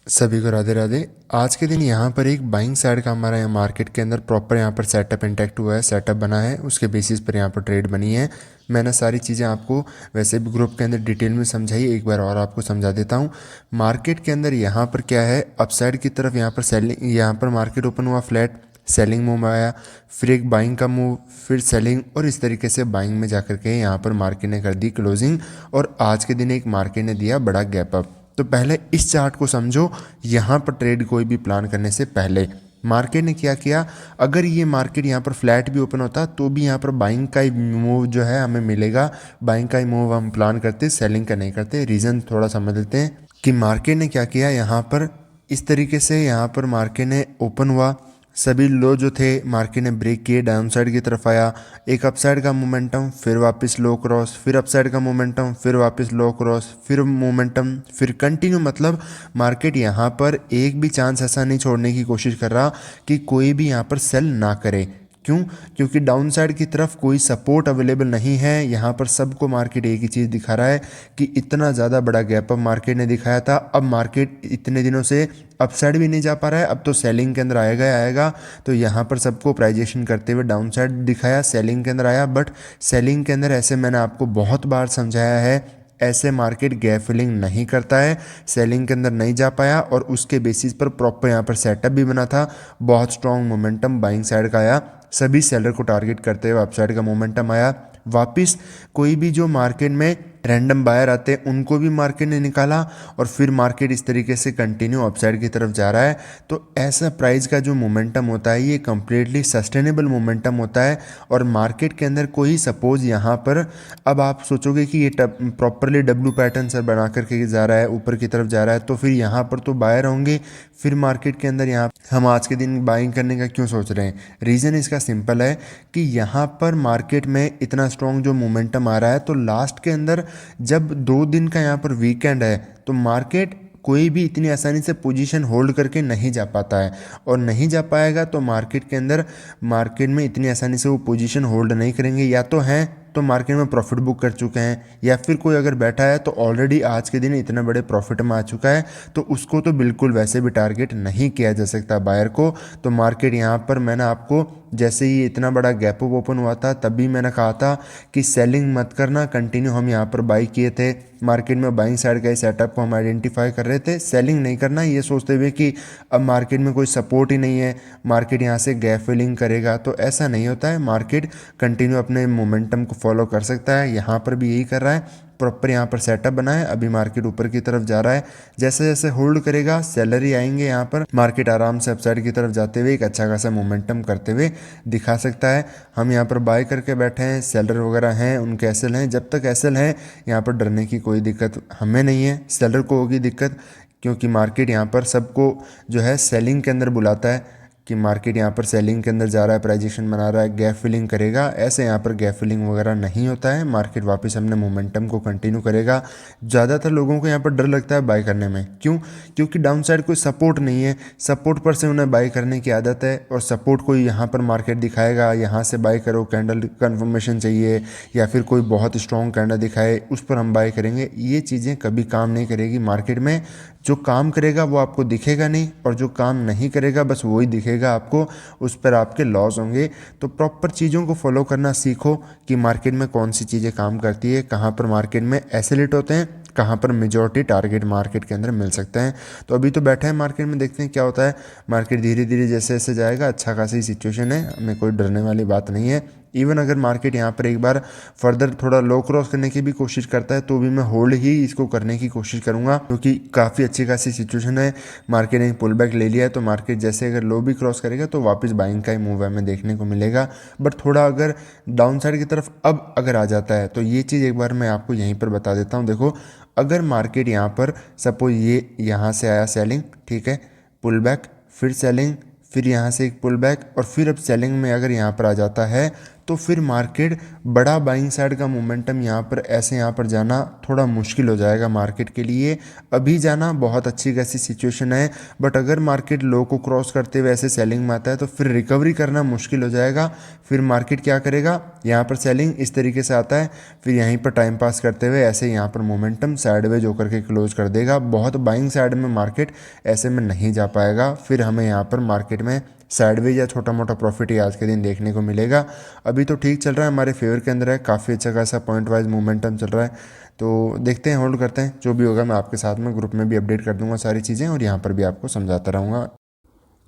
सभी को राधे राधे। आज के दिन यहाँ पर एक बाइंग साइड का हमारा यहाँ मार्केट के अंदर प्रॉपर यहाँ पर सेटअप इंटैक्ट हुआ है, सेटअप बना है, उसके बेसिस पर यहाँ पर ट्रेड बनी है। मैंने सारी चीज़ें आपको वैसे भी ग्रुप के अंदर डिटेल में समझाई, एक बार और आपको समझा देता हूँ। मार्केट के अंदर यहाँ पर क्या है, अपसाइड की तरफ यहाँ पर सेलिंग, यहाँ पर मार्केट ओपन हुआ फ्लैट, सेलिंग मूव आया, फिर एक बाइंग का मूव, फिर सेलिंग, और इस तरीके से बाइंग में जाकर के यहाँ पर मार्केट ने कर दी क्लोजिंग। और आज के दिन एक मार्केट ने दिया बड़ा गैप अप। तो पहले इस चार्ट को समझो। यहाँ पर ट्रेड कोई भी प्लान करने से पहले मार्केट ने क्या किया, अगर ये मार्केट यहाँ पर फ्लैट भी ओपन होता तो भी यहाँ पर बाइंग का ही मूव जो है हमें मिलेगा। बाइंग का ही मूव हम प्लान करते, सेलिंग का नहीं करते। रीज़न थोड़ा समझ लेते हैं कि मार्केट ने क्या किया। यहाँ पर इस तरीके से यहाँ पर मार्केट ने ओपन हुआ, सभी लो जो थे मार्केट ने ब्रेक किए, डाउन साइड की तरफ आया, एक अपसाइड का मोमेंटम, फिर वापस लो क्रॉस, फिर अपसाइड का मोमेंटम, फिर वापस लो क्रॉस, फिर मोमेंटम, फिर कंटिन्यू। मतलब मार्केट यहाँ पर एक भी चांस ऐसा नहीं छोड़ने की कोशिश कर रहा कि कोई भी यहाँ पर सेल ना करे। क्यों? क्योंकि डाउन साइड की तरफ कोई सपोर्ट अवेलेबल नहीं है। यहाँ पर सबको मार्केट एक ही चीज़ दिखा रहा है कि इतना ज़्यादा बड़ा गैप अप मार्केट ने दिखाया था। अब मार्केट इतने दिनों से अपसाइड भी नहीं जा पा रहा है, अब तो सेलिंग के अंदर आएगा ही आएगा। तो यहाँ पर सबको प्राइजेशन करते हुए डाउन साइड दिखाया, सेलिंग के अंदर आया। बट सेलिंग के अंदर ऐसे मैंने आपको बहुत बार समझाया है, ऐसे मार्केट गैप फिलिंग नहीं करता है। सेलिंग के अंदर नहीं जा पाया और उसके बेसिस पर प्रॉपर यहाँ पर सेटअप भी बना था। बहुत स्ट्रॉन्ग मोमेंटम बाइंग साइड का आया, सभी सेलर को टारगेट करते हुए अपसाइड का मोमेंटम आया। वापस कोई भी जो मार्केट में रैंडम बायर आते हैं उनको भी मार्केट ने निकाला, और फिर मार्केट इस तरीके से कंटिन्यू अपसाइड की तरफ जा रहा है। तो ऐसा प्राइस का जो मोमेंटम होता है ये कम्प्लीटली सस्टेनेबल मोमेंटम होता है। और मार्केट के अंदर कोई सपोज यहाँ पर, अब आप सोचोगे कि ये प्रॉपरली डब्ल्यू पैटर्न सर बना करके जा रहा है, ऊपर की तरफ जा रहा है, तो फिर यहाँ पर तो बायर होंगे। फिर मार्केट के अंदर यहाँ हम आज के दिन बाइंग करने का क्यों सोच रहे हैं? रीज़न इसका सिंपल है कि यहाँ पर मार्केट में इतना स्ट्रॉन्ग जो मोमेंटम आ रहा है, तो लास्ट के अंदर जब 2 दिन का यहाँ पर वीकेंड है तो मार्केट कोई भी इतनी आसानी से पोजीशन होल्ड करके नहीं जा पाता है। और नहीं जा पाएगा तो मार्केट के अंदर, मार्केट में इतनी आसानी से वो पोजीशन होल्ड नहीं करेंगे। या तो हैं तो मार्केट में प्रॉफिट बुक कर चुके हैं, या फिर कोई अगर बैठा है तो ऑलरेडी आज के दिन इतने बड़े प्रॉफिट में आ चुका है, तो उसको तो बिल्कुल वैसे भी टारगेट नहीं किया जा सकता बायर को। तो मार्केट यहाँ पर मैंने आपको जैसे ही इतना बड़ा गैप अप ओपन हुआ था तभी मैंने कहा था कि सेलिंग मत करना, कंटिन्यू हम यहाँ पर बाई किए थे। मार्केट में बाइंग साइड का सेटअप को हम आइडेंटिफाई कर रहे थे, सेलिंग नहीं करना ये सोचते हुए कि अब मार्केट में कोई सपोर्ट ही नहीं है, मार्केट यहाँ से गैप फिलिंग करेगा। तो ऐसा नहीं होता है, मार्केट कंटिन्यू अपने मोमेंटम को फॉलो कर सकता है। यहाँ पर भी यही कर रहा है, प्रॉपर यहाँ पर सेटअप बना है। अभी मार्केट ऊपर की तरफ जा रहा है, जैसे जैसे होल्ड करेगा सैलरी आएंगे, यहाँ पर मार्केट आराम से अपसाइड की तरफ जाते हुए एक अच्छा खासा मोमेंटम करते हुए दिखा सकता है। हम यहाँ पर बाय करके बैठे हैं, सेलर वगैरह हैं, उनके एसएल हैं। जब तक एसएल हैं यहाँ पर डरने की कोई दिक्कत हमें नहीं है, सेलर को होगी दिक्कत, क्योंकि मार्केट यहाँ पर सबको जो है सेलिंग के अंदर बुलाता है कि मार्केट यहाँ पर सेलिंग के अंदर जा रहा है, प्राइजेशन बना रहा है, गैप फिलिंग करेगा। ऐसे यहाँ पर गैप फिलिंग वगैरह नहीं होता है, मार्केट वापस अपने मोमेंटम को कंटिन्यू करेगा। ज़्यादातर लोगों को यहाँ पर डर लगता है बाय करने में, क्यों? क्योंकि डाउन साइड कोई सपोर्ट नहीं है, सपोर्ट पर से उन्हें बाय करने की आदत है। और सपोर्ट कोई यहाँ पर मार्केट दिखाएगा, यहाँ से बाय करो, कैंडल कन्फर्मेशन चाहिए, या फिर कोई बहुत स्ट्रॉन्ग कैंडल दिखाए उस पर हम बाय करेंगे। ये चीज़ें कभी काम नहीं करेगी मार्केट में। जो काम करेगा वो आपको दिखेगा नहीं, और जो काम नहीं करेगा बस वही दिखेगा आपको, उस पर आपके लॉस होंगे। तो प्रॉपर चीज़ों को फॉलो करना सीखो कि मार्केट में कौन सी चीज़ें काम करती है, कहाँ पर मार्केट में एसेलेट होते हैं, कहाँ पर मेजॉरिटी टारगेट मार्केट के अंदर मिल सकते हैं। तो अभी तो बैठे हैं मार्केट में, देखते हैं क्या होता है। मार्केट धीरे धीरे जैसे जैसे जाएगा, अच्छा खासी सिचुएशन है, हमें कोई डरने वाली बात नहीं है। इवन अगर मार्केट यहाँ पर एक बार फर्दर थोड़ा लो क्रॉस करने की भी कोशिश करता है तो भी मैं होल्ड ही इसको करने की कोशिश करूँगा, क्योंकि काफ़ी अच्छी खासी सिचुएशन है। मार्केट ने पुल बैक ले लिया है, तो मार्केट जैसे अगर लो भी क्रॉस करेगा तो वापस बाइंग का ही मूव हमें देखने को मिलेगा। बट थोड़ा अगर डाउन साइड की तरफ अब अगर आ जाता है तो ये चीज़ एक बार मैं आपको यहीं पर बता देता हूँ। देखो, अगर मार्केट यहाँ पर सपोज ये यहाँ से आया सेलिंग, ठीक है, पुल बैक, फिर सेलिंग, फिर यहाँ से एक पुल बैक, और फिर अब सेलिंग में अगर यहाँ पर आ जाता है तो फिर मार्केट बड़ा बाइंग साइड का मोमेंटम यहाँ पर ऐसे यहाँ पर जाना थोड़ा मुश्किल हो जाएगा मार्केट के लिए। अभी जाना बहुत अच्छी खासी सिचुएशन है, बट अगर मार्केट लो को क्रॉस करते हुए ऐसे सेलिंग में आता है तो फिर रिकवरी करना मुश्किल हो जाएगा। फिर मार्केट क्या करेगा, यहाँ पर सेलिंग इस तरीके से आता है, फिर यहीं पर टाइम पास करते हुए ऐसे यहाँ पर मोमेंटम साइडवेज होकर के क्लोज कर देगा। बहुत बाइंग साइड में मार्केट ऐसे में नहीं जा पाएगा, फिर हमें यहाँ पर मार्केट में साइडवेज या छोटा मोटा प्रॉफिट ही आज के दिन देखने को मिलेगा। अभी तो ठीक चल रहा है, हमारे फेवर के अंदर है, काफ़ी अच्छा खासा पॉइंट वाइज मोमेंटम चल रहा है। तो देखते हैं, होल्ड करते हैं, जो भी होगा मैं आपके साथ में ग्रुप में भी अपडेट कर दूंगा सारी चीज़ें, और यहाँ पर भी आपको समझाता रहूँगा।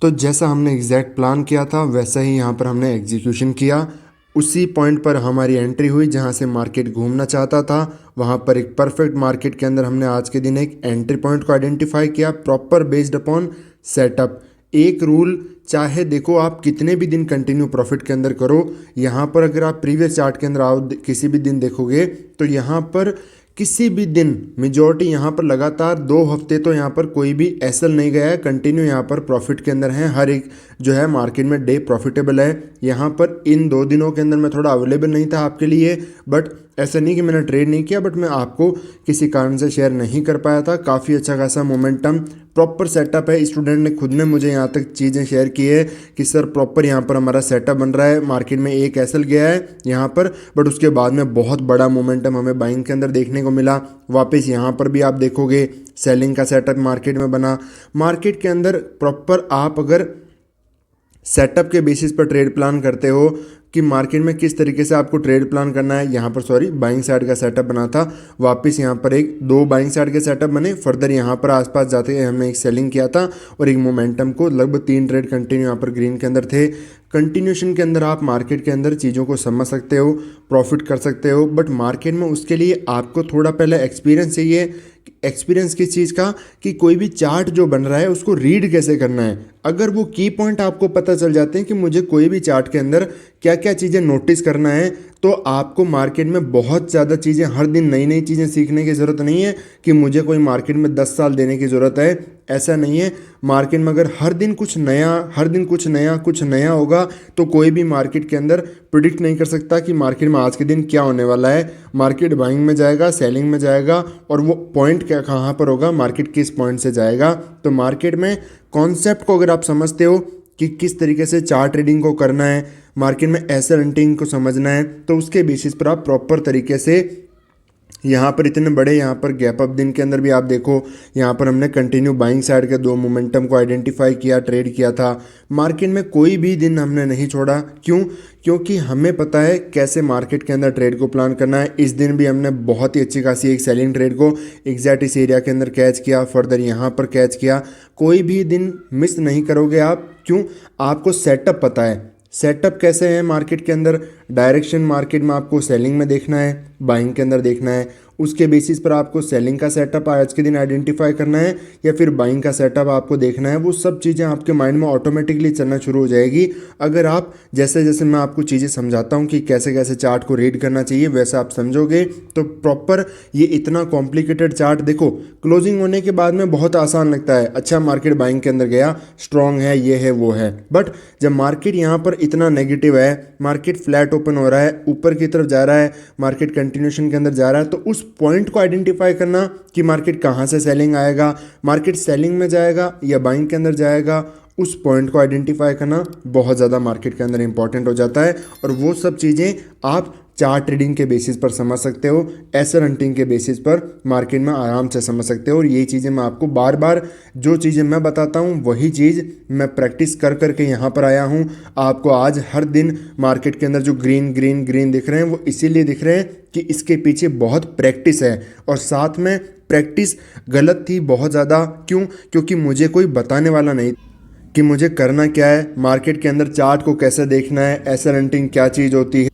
तो जैसा हमने एग्जैक्ट प्लान किया था वैसा ही यहाँ पर हमने एग्जीक्यूशन किया। उसी पॉइंट पर हमारी एंट्री हुई जहाँ से मार्केट घूमना चाहता था, वहाँ पर एक परफेक्ट मार्केट के अंदर हमने आज के दिन एक एंट्री पॉइंट को आइडेंटिफाई किया, प्रॉपर बेस्ड अपॉन सेटअप। एक रूल, चाहे देखो आप कितने भी दिन कंटिन्यू प्रॉफिट के अंदर करो, यहाँ पर अगर आप प्रीवियस चार्ट के अंदर आओ किसी भी दिन देखोगे तो यहाँ पर किसी भी दिन मेजॉरिटी यहाँ पर लगातार 2 हफ्ते तो यहाँ पर कोई भी एसल नहीं गया है, कंटिन्यू यहाँ पर प्रॉफिट के अंदर है। हर एक जो है मार्केट में डे प्रॉफिटेबल है। यहाँ पर इन 2 दिनों के अंदर मैं थोड़ा अवेलेबल नहीं था आपके लिए, बट ऐसा नहीं कि मैंने ट्रेड नहीं किया, बट मैं आपको किसी कारण से शेयर नहीं कर पाया था। काफ़ी अच्छा खासा मोमेंटम, प्रॉपर सेटअप है। स्टूडेंट ने खुद ने मुझे यहाँ तक चीज़ें शेयर की है कि सर प्रॉपर यहाँ पर हमारा सेटअप बन रहा है, मार्केट में एक एसल गया है यहाँ पर, बट उसके बाद में बहुत बड़ा मोमेंटम हमें बाइंग के अंदर देखने को मिला। वापस यहाँ पर भी आप देखोगे सेलिंग का सेटअप मार्केट में बना। मार्केट के अंदर प्रॉपर आप अगर सेटअप के बेसिस पर ट्रेड प्लान करते हो कि मार्केट में किस तरीके से आपको ट्रेड प्लान करना है, यहाँ पर सॉरी बाइंग साइड का सेटअप बना था, वापस यहाँ पर एक 2 बाइंग साइड के सेटअप बने, फर्दर यहाँ पर आसपास जाते हमने एक सेलिंग किया था और एक मोमेंटम को लगभग 3 ट्रेड कंटिन्यू यहाँ पर ग्रीन के अंदर थे। कंटिन्यूशन के अंदर आप मार्केट के अंदर चीज़ों को समझ सकते हो, प्रॉफिट कर सकते हो, बट मार्केट में उसके लिए आपको थोड़ा पहले एक्सपीरियंस चाहिए। एक्सपीरियंस किस चीज़ का, कि कोई भी चार्ट जो बन रहा है उसको रीड कैसे करना है। अगर वो की पॉइंट आपको पता चल जाते हैं कि मुझे कोई भी चार्ट के अंदर क्या क्या चीज़ें नोटिस करना है, तो आपको मार्केट में बहुत ज़्यादा चीज़ें, हर दिन नई नई चीज़ें सीखने की ज़रूरत नहीं है कि मुझे कोई मार्केट में 10 साल देने की ज़रूरत है, ऐसा नहीं है। मार्केट में अगर हर दिन कुछ नया, हर दिन कुछ नया होगा तो कोई भी मार्केट के अंदर प्रिडिक्ट नहीं कर सकता कि मार्केट में आज के दिन क्या होने वाला है। मार्केट बाइंग में जाएगा, सेलिंग में जाएगा, और वो पॉइंट क्या कहाँ पर होगा, मार्केट किस पॉइंट से जाएगा। तो मार्केट में कॉन्सेप्ट को अगर आप समझते हो कि किस तरीके से चार्ट ट्रेडिंग को करना है, मार्केट में एसेट हंटिंग को समझना है, तो उसके बेसिस पर आप प्रॉपर तरीके से यहाँ पर इतने बड़े यहाँ पर गैप अप दिन के अंदर भी आप देखो, यहाँ पर हमने कंटिन्यू बाइंग साइड के 2 मोमेंटम को आइडेंटिफाई किया, ट्रेड किया था। मार्केट में कोई भी दिन हमने नहीं छोड़ा, क्यों? क्योंकि हमें पता है कैसे मार्केट के अंदर ट्रेड को प्लान करना है। इस दिन भी हमने बहुत ही अच्छी खासी एक सेलिंग ट्रेड को एग्जैक्ट इस एरिया के अंदर कैच किया, फर्दर यहाँ पर कैच किया। कोई भी दिन मिस नहीं करोगे आप, क्यों? आपको सेटअप पता है। सेटअप कैसे है मार्केट के अंदर, डायरेक्शन मार्केट में आपको सेलिंग में देखना है, बाइंग के अंदर देखना है, उसके बेसिस पर आपको सेलिंग का सेटअप आज के दिन आइडेंटिफाई करना है या फिर बाइंग का सेटअप आपको देखना है। वो सब चीज़ें आपके माइंड में ऑटोमेटिकली चलना शुरू हो जाएगी अगर आप जैसे जैसे मैं आपको चीज़ें समझाता हूँ कि कैसे कैसे चार्ट को रीड करना चाहिए, वैसा आप समझोगे तो प्रॉपर ये इतना कॉम्प्लिकेटेड चार्ट देखो क्लोजिंग होने के बाद में बहुत आसान लगता है। अच्छा मार्केट बाइंग के अंदर गया, स्ट्रॉन्ग है, ये है वो है, बट जब मार्केट यहाँ पर इतना नेगेटिव है, मार्केट फ्लैट ओपन हो रहा है, ऊपर की तरफ जा रहा है, मार्केट कंटिन्यूशन के अंदर जा रहा है, तो उस पॉइंट को आइडेंटिफाई करना कि मार्केट कहाँ से सेलिंग आएगा, मार्केट सेलिंग में जाएगा या बाइंग के अंदर जाएगा, उस पॉइंट को आइडेंटिफाई करना बहुत ज़्यादा मार्केट के अंदर इंपॉर्टेंट हो जाता है। और वो सब चीज़ें आप चार्ट ट्रेडिंग के बेसिस पर समझ सकते हो, एसेट हंटिंग के बेसिस पर मार्केट में आराम से समझ सकते हो। और ये चीज़ें मैं आपको बार बार जो चीज़ें मैं बताता हूँ वही चीज़ मैं प्रैक्टिस कर करके यहाँ पर आया हूँ। आपको आज हर दिन मार्केट के अंदर जो ग्रीन ग्रीन ग्रीन दिख रहे हैं वो इसीलिए दिख रहे हैं कि इसके पीछे बहुत प्रैक्टिस है, और साथ में प्रैक्टिस गलत थी बहुत ज़्यादा। क्यों? क्योंकि मुझे कोई बताने वाला नहीं कि मुझे करना क्या है, मार्केट के अंदर चार्ट को कैसे देखना है, एसेट हंटिंग क्या चीज़ होती है,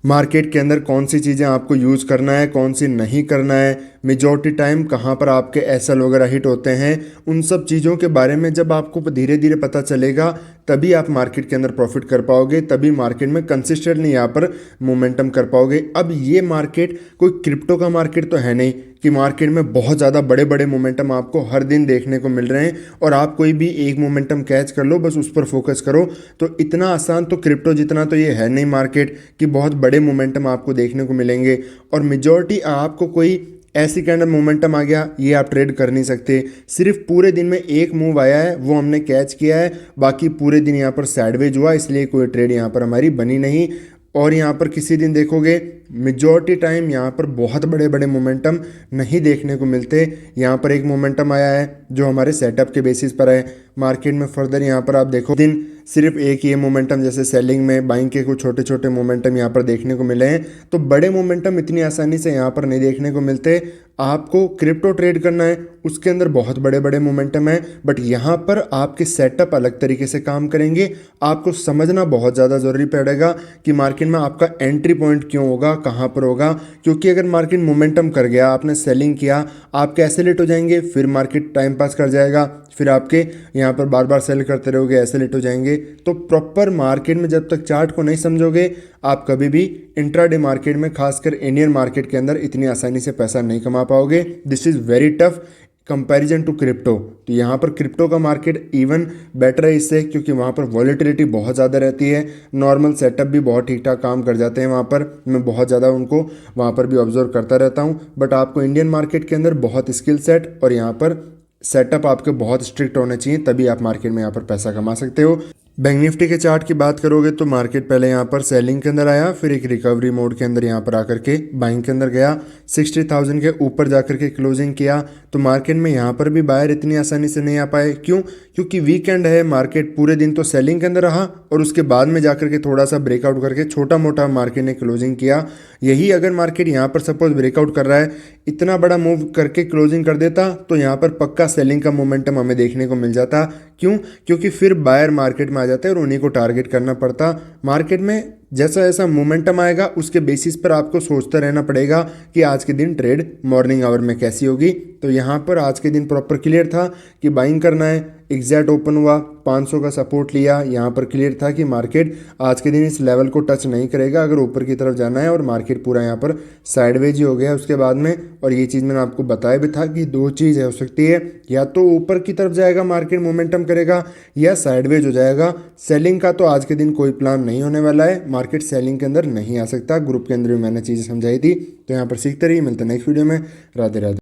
मार्केट के अंदर कौन सी चीज़ें आपको यूज़ करना है, कौन सी नहीं करना है, मेजॉरिटी टाइम कहाँ पर आपके एसएल वगैरह हिट होते हैं। उन सब चीज़ों के बारे में जब आपको धीरे धीरे पता चलेगा तभी आप मार्केट के अंदर प्रॉफिट कर पाओगे, तभी मार्केट में कंसिस्टेंटली यहाँ पर मोमेंटम कर पाओगे। अब ये मार्केट कोई क्रिप्टो का मार्केट तो है नहीं कि मार्केट में बहुत ज़्यादा बड़े बड़े मोमेंटम आपको हर दिन देखने को मिल रहे हैं और आप कोई भी एक मोमेंटम कैच कर लो, बस उस पर फोकस करो। तो इतना आसान तो क्रिप्टो जितना तो ये है नहीं मार्केट कि बहुत बड़े मोमेंटम आपको देखने को मिलेंगे। और मेजॉरिटी आपको कोई ऐसी काइंड ऑफ मोमेंटम आ गया ये आप ट्रेड कर नहीं सकते। सिर्फ पूरे दिन में एक मूव आया है वो हमने कैच किया है, बाकी पूरे दिन यहाँ पर साइडवेज हुआ, इसलिए कोई ट्रेड यहाँ पर हमारी बनी नहीं। और यहाँ पर किसी दिन देखोगे मेजॉरिटी टाइम यहाँ पर बहुत बड़े बड़े मोमेंटम नहीं देखने को मिलते। यहाँ पर एक मोमेंटम आया है जो हमारे सेटअप के बेसिस पर है। मार्केट में फर्दर यहाँ पर आप देखो दिन सिर्फ एक ये मोमेंटम, जैसे सेलिंग में बाइंग के कुछ छोटे छोटे मोमेंटम यहाँ पर देखने को मिले हैं। तो बड़े मोमेंटम इतनी आसानी से यहाँ पर नहीं देखने को मिलते। आपको क्रिप्टो ट्रेड करना है उसके अंदर बहुत बड़े बड़े मोमेंटम है, बट यहाँ पर आपके सेटअप अलग तरीके से काम करेंगे। आपको समझना बहुत ज़्यादा ज़रूरी पड़ेगा कि मार्केट में आपका एंट्री पॉइंट क्यों होगा, कहाँ पर होगा। क्योंकि अगर मार्केट मोमेंटम कर गया, आपने सेलिंग किया, आपके एसेलेट हो जाएंगे, फिर मार्केट टाइम पास कर जाएगा, फिर आपके यहाँ पर बार बार सेल करते रहोगे, एसेलेट हो जाएंगे। तो प्रॉपर मार्केट में जब तक चार्ट को नहीं समझोगे आप कभी भी इंट्राडे मार्केट में, खासकर इंडियन मार्केट के अंदर इतनी आसानी से पैसा नहीं कमा पाओगे। This is very tough comparison to crypto. तो यहाँ पर क्रिप्टो का मार्केट इवन बेटर है इससे, क्योंकि वहाँ पर वॉलेटिलिटी बहुत ज़्यादा रहती है, नॉर्मल सेटअप भी बहुत ठीक ठाक काम कर जाते हैं वहाँ पर। मैं बहुत ज़्यादा उनको वहाँ पर भी ऑब्जर्व करता रहता हूँ। बट आपको इंडियन मार्केट के अंदर बहुत स्किल सेट और यहाँ पर सेटअप आपके बहुत स्ट्रिक्ट होने चाहिए, तभी आप मार्केट में यहाँ पर पैसा कमा सकते हो। बैंक निफ्टी के चार्ट की बात करोगे तो मार्केट पहले यहाँ पर सेलिंग के अंदर आया, फिर एक रिकवरी मोड के अंदर यहाँ पर आकर के बाइंग के अंदर गया, 60,000 के ऊपर जाकर के क्लोजिंग किया। तो मार्केट में यहाँ पर भी बायर इतनी आसानी से नहीं आ पाए। क्यों? क्योंकि वीकेंड है, मार्केट पूरे दिन तो सेलिंग के अंदर रहा और उसके बाद में जाकर के थोड़ा सा ब्रेकआउट करके छोटा मोटा मार्केट ने क्लोजिंग किया। यही अगर मार्केट यहाँ पर सपोज ब्रेकआउट कर रहा है, इतना बड़ा मूव करके क्लोजिंग कर देता तो यहाँ पर पक्का सेलिंग का मोमेंटम हमें देखने को मिल जाता। क्यों? क्योंकि फिर बायर मार्केट में आ जाते हैं और उन्हीं को टारगेट करना पड़ता। मार्केट में जैसा जैसा मोमेंटम आएगा उसके बेसिस पर आपको सोचता रहना पड़ेगा कि आज के दिन ट्रेड मॉर्निंग आवर में कैसी होगी। तो यहाँ पर आज के दिन प्रॉपर क्लियर था कि बाइंग करना है। एग्जैक्ट ओपन हुआ, 500 का सपोर्ट लिया, यहाँ पर क्लियर था कि मार्केट आज के दिन इस लेवल को टच नहीं करेगा अगर ऊपर की तरफ जाना है, और मार्केट पूरा यहाँ पर साइडवेज ही हो गया उसके बाद में। और ये चीज़ मैंने आपको बताया भी था कि दो चीज़ हो सकती है, या तो ऊपर की तरफ जाएगा मार्केट मोमेंटम करेगा, या साइडवेज हो जाएगा। सेलिंग का तो आज के दिन कोई प्लान नहीं होने वाला है, मार्केट सेलिंग के अंदर नहीं आ सकता। ग्रुप के अंदर भी मैंने चीज़ें समझाई थी। तो यहाँ पर सीखते रहिए, मिलते हैं नेक्स्ट वीडियो में। राधे राधे।